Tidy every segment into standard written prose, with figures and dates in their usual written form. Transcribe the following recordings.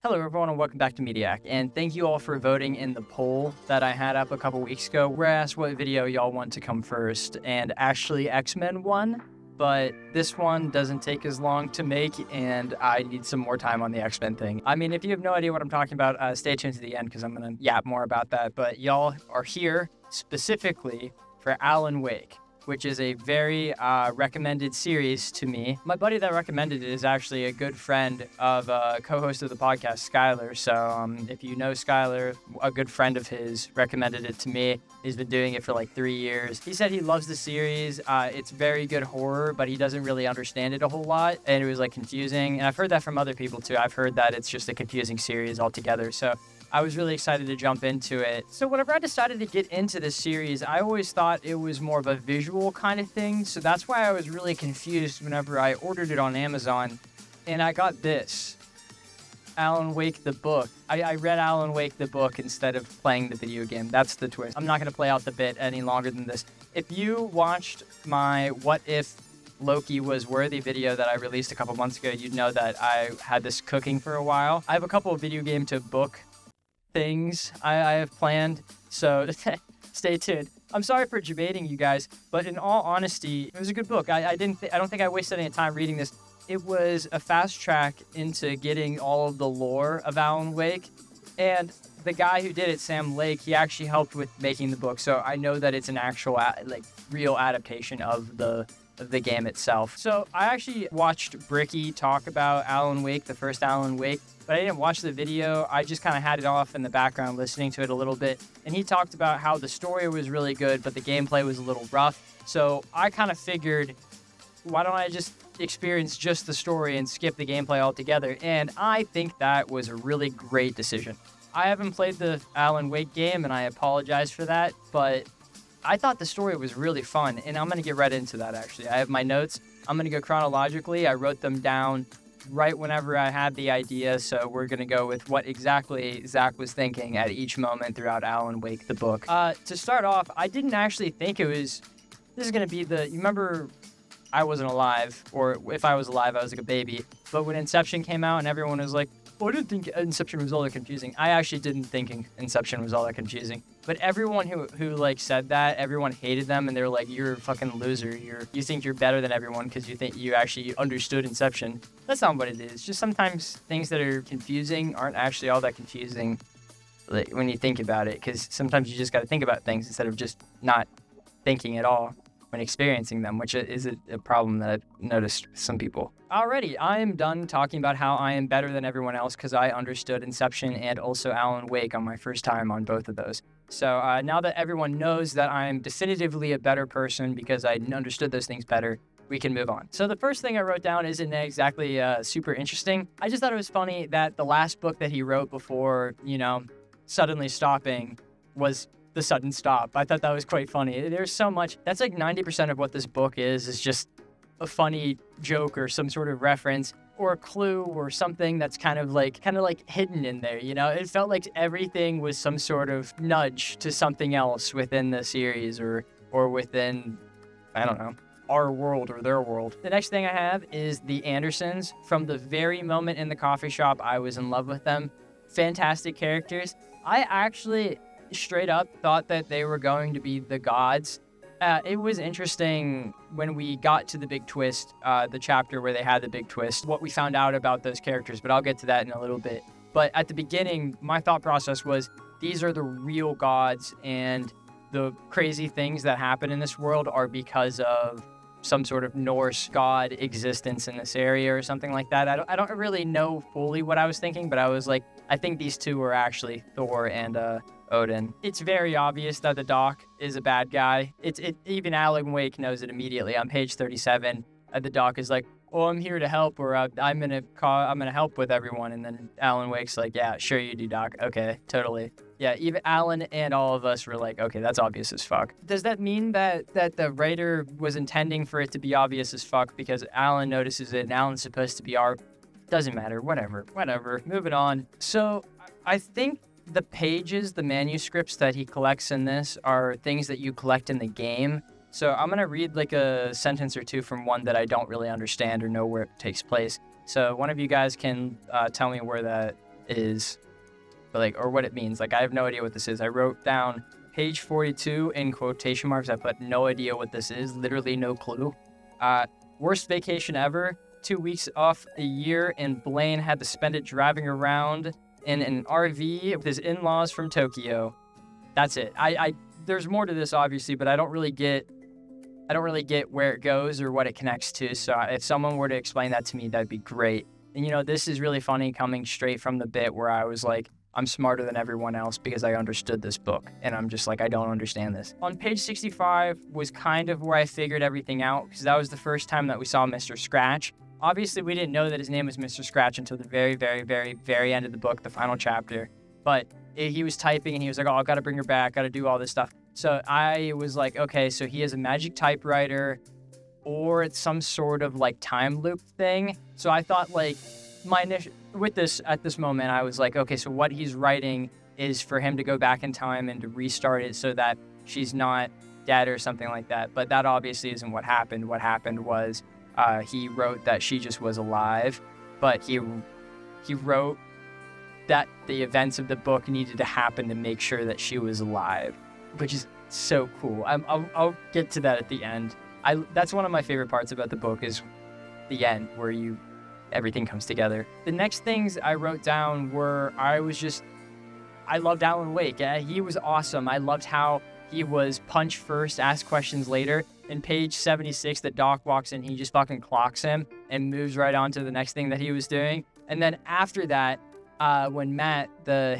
Hello everyone and welcome back to Mediak, and thank you all for voting in the poll that I had up a couple weeks ago where I asked what video y'all want to come first, and actually X-Men won, but this one doesn't take as long to make and I need some more time on the X-Men thing. I mean, if you have no idea what I'm talking about, stay tuned to the end because I'm going to yap more about that, but y'all are here specifically for Alan Wake, which is a very recommended series to me. My buddy that recommended it is actually a good friend of a co-host of the podcast, Skylar. So if you know Skylar, a good friend of his recommended it to me. He's been doing it for like 3 years. He said he loves the series. It's very good horror, but he doesn't really understand it a whole lot. And it was like confusing. And I've heard that from other people too. I've heard that it's just a confusing series altogether. So I was really excited to jump into it. So whenever I decided to get into this series, I always thought it was more of a visual kind of thing. So that's why I was really confused whenever I ordered it on Amazon. And I got this, Alan Wake the book. I read Alan Wake the book instead of playing the video game. That's the twist. I'm not going to play out the bit any longer than this. If you watched my What If Loki Was Worthy video that I released a couple months ago, you'd know that I had this cooking for a while. I have a couple of video game to book things I have planned, so stay tuned. I'm sorry for debating you guys, but in all honesty, it was a good book. I don't think I wasted any time reading this. It was a fast track into getting all of the lore of Alan Wake, and the guy who did it, Sam Lake, he actually helped with making the book, so I know that it's an actual real adaptation of the game itself. So I actually watched Bricky talk about Alan Wake, the first Alan Wake, but I didn't watch the video. I just kind of had it off in the background listening to it a little bit. And he talked about how the story was really good, but the gameplay was a little rough. So I kind of figured, why don't I just experience just the story and skip the gameplay altogether? And I think that was a really great decision. I haven't played the Alan Wake game, and I apologize for that, but I thought the story was really fun, and I'm going to get right into that, actually. I have my notes. I'm going to go chronologically. I wrote them down right whenever I had the idea, so we're going to go with what exactly Zach was thinking at each moment throughout Alan Wake, the book. To start off, I didn't actually think this is going to be you remember I wasn't alive, or if I was alive, I was like a baby, but when Inception came out and everyone was like, oh, I didn't think Inception was all that confusing. I actually didn't think Inception was all that confusing. But everyone who like said that, everyone hated them, and they're like, you're a fucking loser. You think you're better than everyone because you think you actually understood Inception. That's not what it is. Just sometimes things that are confusing aren't actually all that confusing when you think about it, because sometimes you just got to think about things instead of just not thinking at all when experiencing them, which is a problem that I've noticed with some people. Alrighty, I am done talking about how I am better than everyone else because I understood Inception and also Alan Wake on my first time on both of those. So now that everyone knows that I'm definitively a better person because I understood those things better, we can move on. So the first thing I wrote down isn't exactly super interesting. I just thought it was funny that the last book that he wrote before, suddenly stopping was the sudden stop. I thought that was quite funny. There's so much. That's like 90% of what this book is just a funny joke or some sort of reference or a clue or something that's kind of like hidden in there, It felt like everything was some sort of nudge to something else within the series or within, I don't know, our world or their world. The next thing I have is the Andersons. From the very moment in the coffee shop, I was in love with them. Fantastic characters. I actually straight up thought that they were going to be the gods. It was interesting when we got to the big twist, the chapter where they had the big twist, what we found out about those characters, but I'll get to that in a little bit. But at the beginning, my thought process was, these are the real gods, and the crazy things that happen in this world are because of some sort of Norse god existence in this area or something like that. I don't really know fully what I was thinking, but I was like, I think these two were actually Thor and Odin. It's very obvious that the Doc is a bad guy. Even Alan Wake knows it immediately. On page 37, the Doc is like, "Oh, I'm here to help," or I'm gonna help with everyone. And then Alan Wake's like, "Yeah, sure you do, Doc. Okay, totally." Yeah, even Alan and all of us were like, "Okay, that's obvious as fuck." Does that mean that the writer was intending for it to be obvious as fuck because Alan notices it and Alan's supposed to be Doesn't matter. Whatever. Moving on. So I think the pages, the manuscripts that he collects in this are things that you collect in the game. So I'm going to read like a sentence or two from one that I don't really understand or know where it takes place. So one of you guys can tell me where is, but like, or what it means. Like, I have no idea what this is. I wrote down page 42 in quotation marks. I put no idea what this is, literally no clue. Worst vacation ever, 2 weeks off a year, and Blaine had to spend it driving around in an RV with his in-laws from Tokyo. That's it. There's more to this, obviously, but I don't really get where it goes or what it connects to. So if someone were to explain that to me, that'd be great. And, you know, this is really funny coming straight from the bit where I was like, I'm smarter than everyone else because I understood this book. And I'm just like, I don't understand this. On page 65 was kind of where I figured everything out, because that was the first time that we saw Mr. Scratch. Obviously, we didn't know that his name was Mr. Scratch until the very, very, very, very end of the book, the final chapter. But he was typing and he was like, oh, I've got to bring her back, got to do all this stuff. So I was like, okay, so he has a magic typewriter, or it's some sort of like time loop thing. So I thought, like, at this moment, I was like, okay, so what he's writing is for him to go back in time and to restart it so that she's not dead or something like that. But that obviously isn't what happened. What happened was he wrote that she just was alive, but he wrote that the events of the book needed to happen to make sure that she was alive, which is so cool. I'll get to that at the end. That's one of my favorite parts about the book, is the end where everything comes together. The next things I wrote down were, I loved Alan Wake. He was awesome. I loved how he was punch first, ask questions later. In page 76, the doc walks in, he just fucking clocks him and moves right on to the next thing that he was doing. And then after that, when Matt, the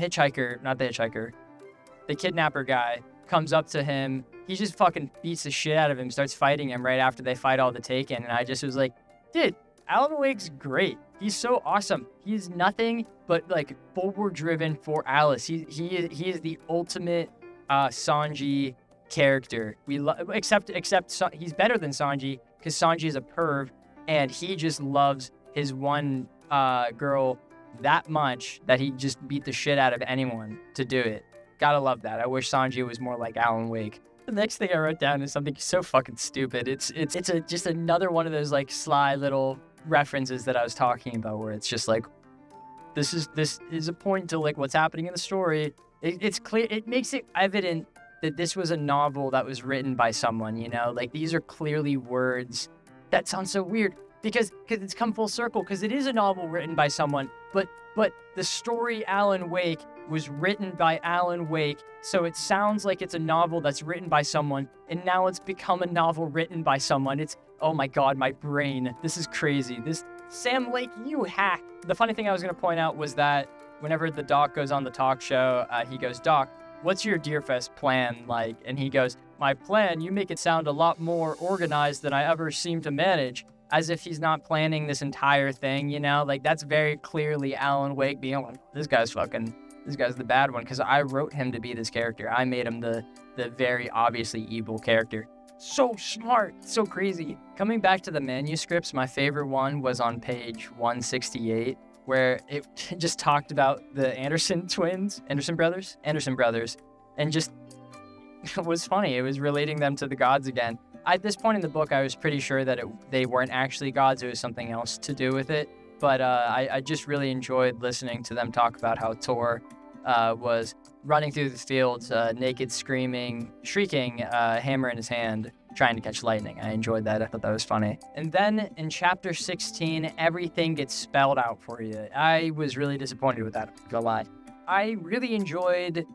kidnapper guy, comes up to him, he just fucking beats the shit out of him, starts fighting him right after they fight all the Taken. And I just was like, dude, Alan Wake's great. He's so awesome. He's nothing but like forward driven for Alice. He is the ultimate Sanji character. Except he's better than Sanji, because Sanji is a perv and he just loves his one girl that much that he just beat the shit out of anyone to do it. Gotta love that. I wish Sanji was more like Alan Wake. The next thing I wrote down is something so fucking stupid. It's just another one of those like sly little references that I was talking about, where it's just like, this is a point to like what's happening in the story. It's clear. It makes it evident that this was a novel that was written by someone, you know? Like, these are clearly words. That sounds so weird because it's come full circle, because it is a novel written by someone, but the story Alan Wake was written by Alan Wake, so it sounds like it's a novel that's written by someone, and now it's become a novel written by someone. Oh my god, my brain. This is crazy. Sam Lake, you hack. The funny thing I was going to point out was that whenever the doc goes on the talk show, he goes, Doc, what's your Deerfest plan like? And he goes, my plan, you make it sound a lot more organized than I ever seem to manage. As if he's not planning this entire thing, you know? Like, that's very clearly Alan Wake being like, this guy's the bad one, because I wrote him to be this character. I made him the very obviously evil character. So smart, so crazy. Coming back to the manuscripts, my favorite one was on page 168, where it just talked about the Anderson brothers, and just it was funny. It was relating them to the gods again. At this point in the book, I was pretty sure that they weren't actually gods. It was something else to do with it. But I just really enjoyed listening to them talk about how Thor was running through the fields, naked, screaming, shrieking, hammer in his hand, trying to catch lightning. I enjoyed that. I thought that was funny. And then in chapter 16, everything gets spelled out for you. I was really disappointed with that, I'm not gonna lie. I really enjoyed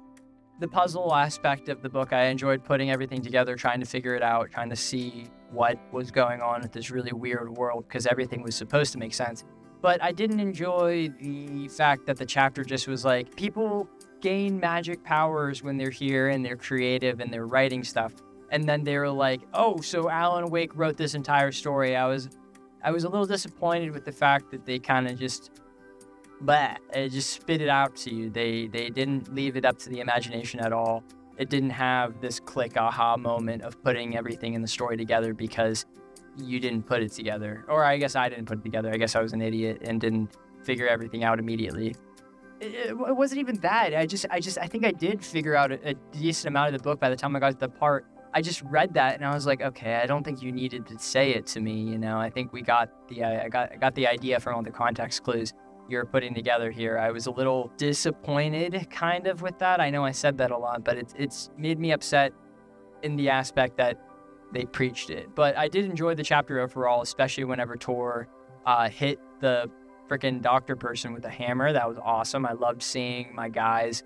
the puzzle aspect of the book. I enjoyed putting everything together, trying to figure it out, trying to see what was going on with this really weird world, because everything was supposed to make sense. But I didn't enjoy the fact that the chapter just was like, people gain magic powers when they're here and they're creative and they're writing stuff. And then they were like, oh, so Alan Wake wrote this entire story. I was a little disappointed with the fact that they kind of just spit it out to you. They didn't leave it up to the imagination at all. It didn't have this click aha moment of putting everything in the story together because you didn't put it together. Or I guess I didn't put it together. I guess I was an idiot and didn't figure everything out immediately. It wasn't even that. I think I did figure out a decent amount of the book by the time I got to the part. I just read that and I was like, okay, I don't think you needed to say it to me, you know. I think I got the idea from all the context clues. you're putting together here. I was a little disappointed kind of with that. I know I said that a lot, but it's made me upset in the aspect that they preached it. But I did enjoy the chapter overall, especially whenever Tor hit the freaking doctor person with a hammer. That was awesome. I loved seeing my guys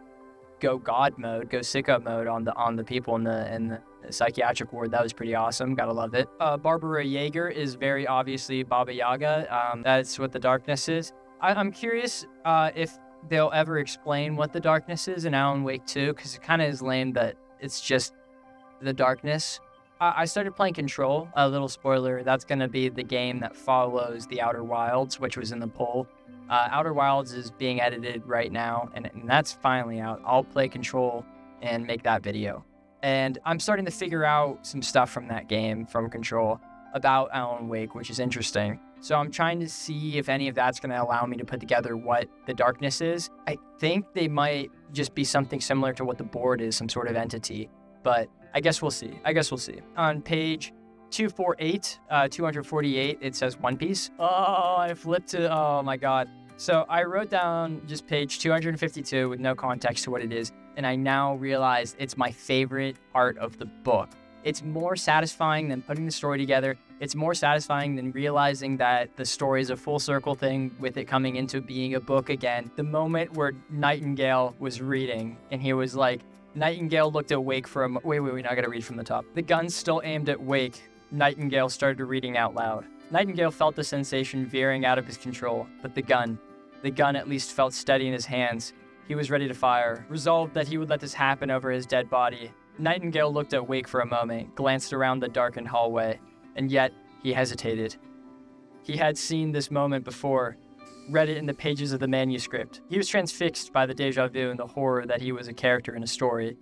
go God mode, go sicko mode on the people in the psychiatric ward. That was pretty awesome. Gotta love it. Barbara Yeager is very obviously Baba Yaga. That's what the darkness is. I'm curious if they'll ever explain what the darkness is in Alan Wake 2, because it kind of is lame that it's just the darkness. I started playing Control. A little spoiler, that's going to be the game that follows The Outer Wilds, which was in the poll. Outer Wilds is being edited right now, and that's finally out. I'll play Control and make that video. And I'm starting to figure out some stuff from that game, from Control, about Alan Wake, which is interesting. So I'm trying to see if any of that's going to allow me to put together what the darkness is. I think they might just be something similar to what the board is, some sort of entity. But I guess we'll see. On page 248, it says One Piece. Oh, I flipped to, oh my God. So I wrote down just page 252 with no context to what it is, and I now realize it's my favorite part of the book. It's more satisfying than putting the story together. It's more satisfying than realizing that the story is a full circle thing with it coming into being a book again. The moment where Nightingale was reading, and he was like, Nightingale looked at Wake for a wait, I gotta read from the top. The gun still aimed at Wake. Nightingale started reading out loud. Nightingale felt the sensation veering out of his control, but the gun at least felt steady in his hands. He was ready to fire, resolved that he would let this happen over his dead body. Nightingale looked at Wake for a moment, glanced around the darkened hallway, and yet he hesitated. He had seen this moment before, read it in the pages of the manuscript. He was transfixed by the déjà vu and the horror that he was a character in a story.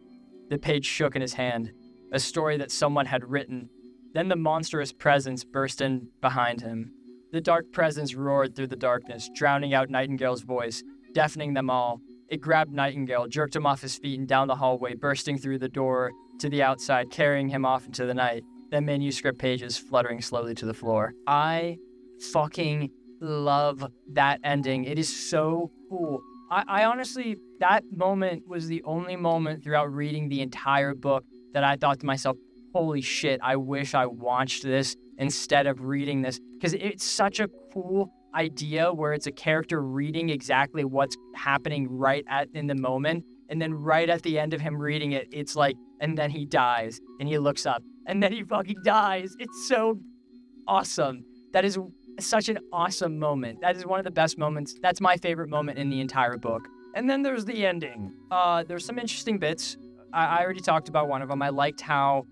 The page shook in his hand, a story that someone had written. Then the monstrous presence burst in behind him. The dark presence roared through the darkness, drowning out Nightingale's voice, deafening them all. It grabbed Nightingale, jerked him off his feet and down the hallway, bursting through the door to the outside, carrying him off into the night, then manuscript pages fluttering slowly to the floor. I fucking love that ending. It is so cool. I honestly, that moment was the only moment throughout reading the entire book that I thought to myself, holy shit, I wish I watched this instead of reading this, because it's such a cool idea where it's a character reading exactly what's happening right in the moment, and then right at the end of him reading it, it's like, and then he dies, and he looks up, and then he fucking dies. It's so awesome. That is such an awesome moment. That is one of the best moments. That's my favorite moment in the entire book. And then there's the ending. There's some interesting bits. I already talked about one of them. I liked how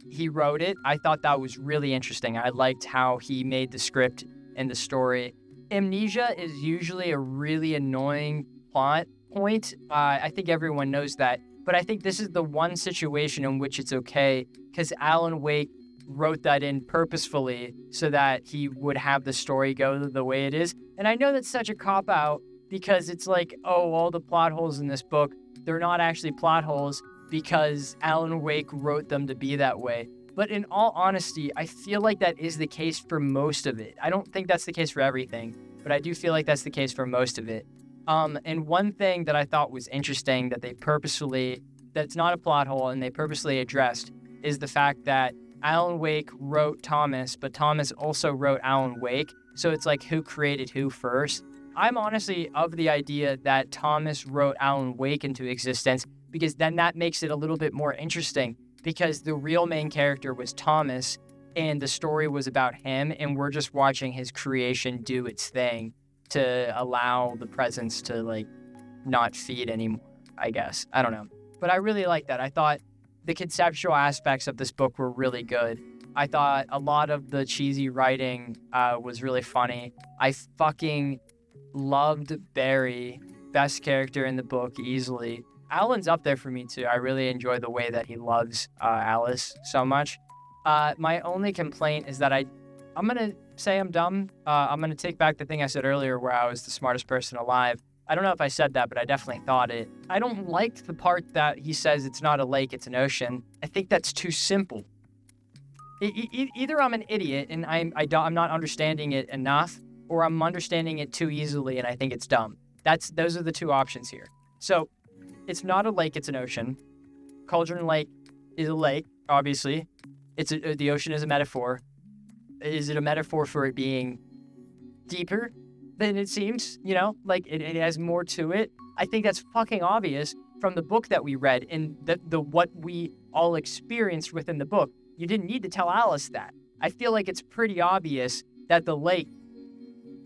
he wrote it. I thought that was really interesting. I liked how he made the script and the story. Amnesia is usually a really annoying plot point. I think everyone knows that. But I think this is the one situation in which it's okay, because Alan Wake wrote that in purposefully so that he would have the story go the way it is. And I know that's such a cop-out, because it's like, oh, all the plot holes in this book, they're not actually plot holes because Alan Wake wrote them to be that way. But in all honesty, I feel like that is the case for most of it. I don't think that's the case for everything, but I do feel like that's the case for most of it. And one thing that I thought was interesting that that's not a plot hole and they purposely addressed, is the fact that Alan Wake wrote Thomas, but Thomas also wrote Alan Wake. So it's like, who created who first? I'm honestly of the idea that Thomas wrote Alan Wake into existence, because then that makes it a little bit more interesting, because the real main character was Thomas and the story was about him, and we're just watching his creation do its thing to allow the presence to like not feed anymore, I guess. I don't know. But I really like that. I thought the conceptual aspects of this book were really good. I thought a lot of the cheesy writing was really funny. I fucking loved Barry, best character in the book easily. Alan's up there for me too. I really enjoy the way that he loves Alice so much. My only complaint is that I'm gonna say I'm dumb. I'm gonna take back the thing I said earlier where I was the smartest person alive. I don't know if I said that, but I definitely thought it. I don't like the part that he says it's not a lake, it's an ocean. I think that's too simple. Either I'm an idiot and I'm not understanding it enough, or I'm understanding it too easily and I think it's dumb. Those are the two options here. So it's not a lake, it's an ocean. Cauldron Lake is a lake, obviously. The ocean is a metaphor. Is it a metaphor for it being deeper than it seems? You know, like it has more to it. I think that's fucking obvious from the book that we read and the what we all experienced within the book. You didn't need to tell Alice that. I feel like it's pretty obvious that the lake,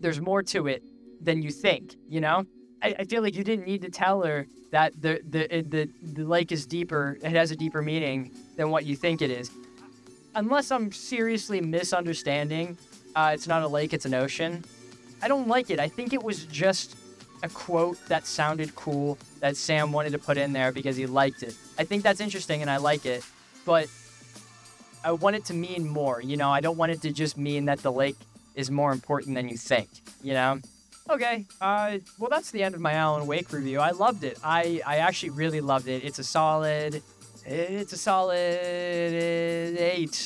there's more to it than you think, you know? I feel like you didn't need to tell her that the lake is deeper, it has a deeper meaning than what you think it is. Unless I'm seriously misunderstanding, it's not a lake, it's an ocean. I don't like it. I think it was just a quote that sounded cool that Sam wanted to put in there because he liked it. I think that's interesting and I like it, but I want it to mean more, you know? I don't want it to just mean that the lake is more important than you think, you know? Okay, well, that's the end of my Alan Wake review. I loved it. I actually really loved it. It's a solid 8.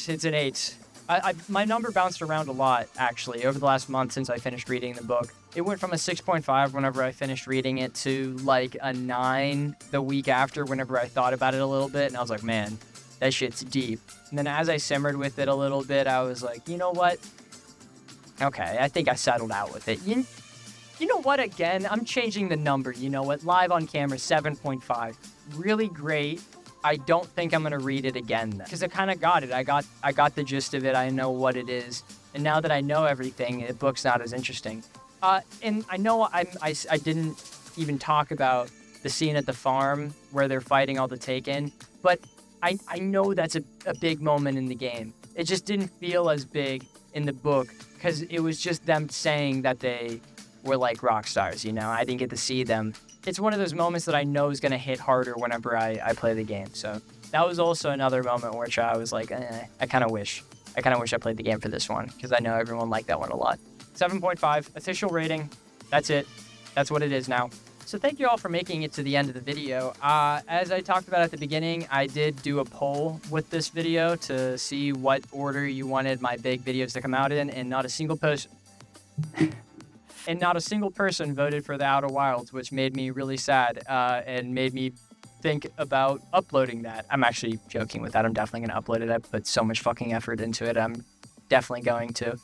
It's an 8. My number bounced around a lot, actually, over the last month since I finished reading the book. It went from a 6.5 whenever I finished reading it to, like, a 9 the week after whenever I thought about it a little bit, and I was like, man, that shit's deep. And then as I simmered with it a little bit, I was like, you know what? Okay, I think I settled out with it. You know what? Again, I'm changing the number. You know what? Live on camera, 7.5. Really great. I don't think I'm gonna read it again because I kind of got it. I got the gist of it. I know what it is, and now that I know everything, the book's not as interesting. And I know I didn't even talk about the scene at the farm where they're fighting all the Taken, but I know that's a big moment in the game. It just didn't feel as big in the book because it was just them saying that they were like rock stars, you know? I didn't get to see them. It's one of those moments that I know is going to hit harder whenever I play the game. So that was also another moment which I was like, I kind of wish I played the game for this one because I know everyone liked that one a lot. 7.5, official rating. That's it. That's what it is now. So thank you all for making it to the end of the video. As I talked about at the beginning, I did do a poll with this video to see what order you wanted my big videos to come out in, and not a single person voted for the Outer Wilds, which made me really sad and made me think about uploading that. I'm actually joking with that. I'm definitely going to upload it. I put so much fucking effort into it. I'm definitely going to.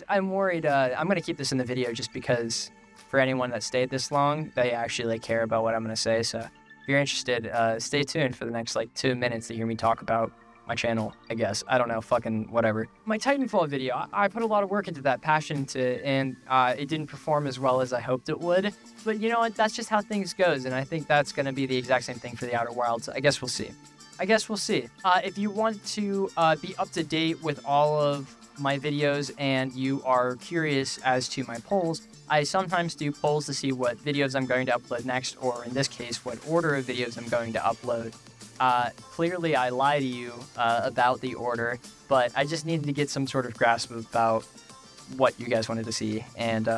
I'm worried. I'm going to keep this in the video just because for anyone that stayed this long, they actually care about what I'm going to say. So if you're interested, stay tuned for the next 2 minutes to hear me talk about my channel, I guess. I don't know, fucking whatever. My Titanfall video, I put a lot of work into that, passion into it, and it didn't perform as well as I hoped it would. But you know what? That's just how things goes, and I think that's going to be the exact same thing for the Outer Wilds. I guess we'll see. If you want to be up to date with all of my videos and you are curious as to my polls, I sometimes do polls to see what videos I'm going to upload next, or in this case, what order of videos I'm going to upload. Clearly I lie to you about the order, but I just needed to get some sort of grasp about what you guys wanted to see. And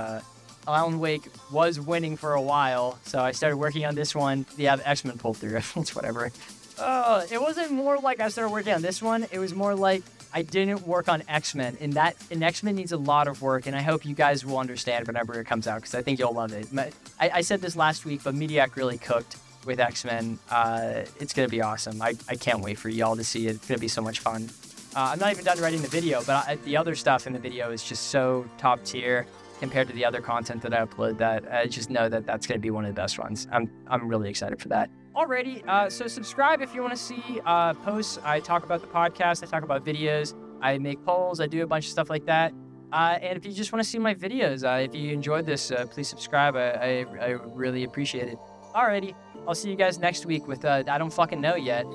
Alan Wake was winning for a while, so I started working on this one. Yeah, the X-Men pulled through. It's whatever. It wasn't more like I started working on this one. It was more like I didn't work on X-Men, and X-Men needs a lot of work, and I hope you guys will understand whenever it comes out, because I think you'll love it. I said this last week, but Mediak really cooked with X-Men. It's going to be awesome. I can't wait for y'all to see it. It's going to be so much fun. I'm not even done writing the video, but the other stuff in the video is just so top tier compared to the other content that I upload that I just know that that's going to be one of the best ones. I'm really excited for that. Alrighty, so subscribe if you want to see posts. I talk about the podcast, I talk about videos, I make polls, I do a bunch of stuff like that. And if you just want to see my videos, if you enjoyed this, please subscribe. I really appreciate it. Alrighty, I'll see you guys next week with I don't fucking know yet.